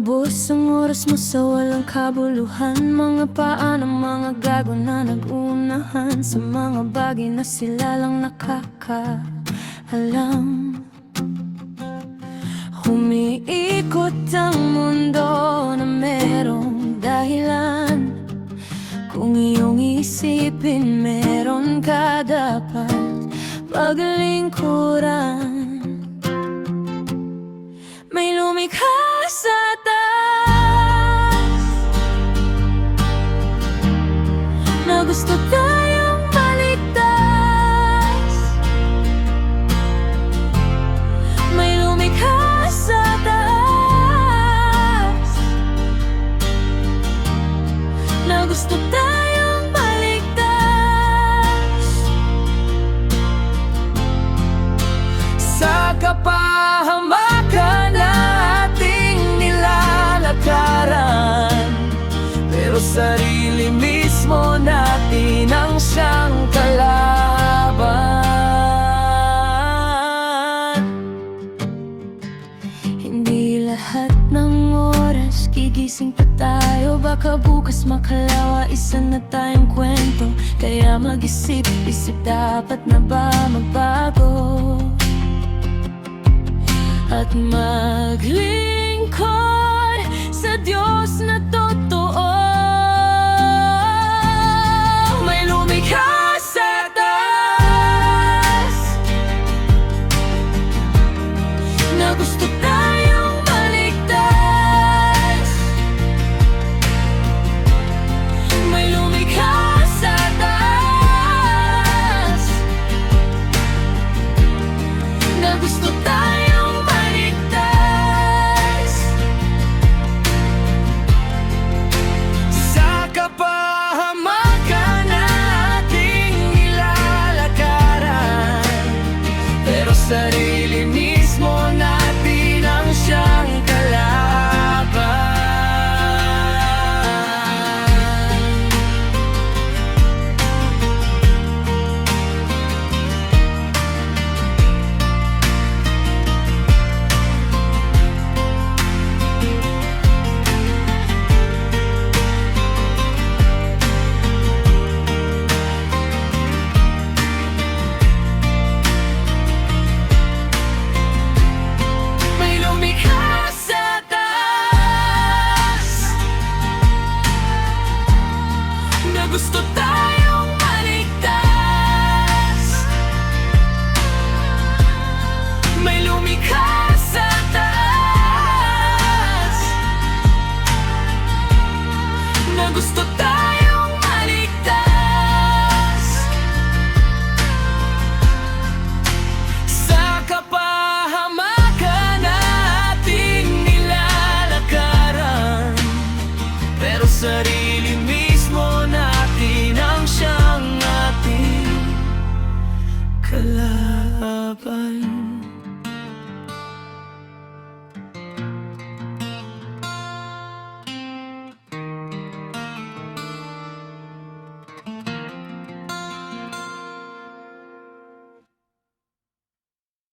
Inubos ang oras mo sa walang kabuluhan. Mga paan ng mga gago na nag-unahan sa mga bagay na sila lang nakakaalam. Humiikot ang mundo na merong dahilan. Kung iyong isipin, meron ka dapat paglingkuran. May lumikha sa taas na gusto tayong maligtas. May lumikha sa taas na gusto tayong maligtas. Sa kapahamakan nating nilalakaran, pero sarili mismo natin ang siyang kalaban. Hindi lahat ng oras gigising pa tayo. Baka bukas makalawa, isa na tayong kwento. Kaya mag-isip-isip, dapat na ba magbago at maglingkod sa Diyos na totoo? May lumikha sa taas na gusto tayong maligtas. May lumikha sa taas na gusto tayong maligtas. Sa kapahamakan nating nilalakaran, pero sarili mismo natin ang siyang kalaban. May lumikha sa taas na gusto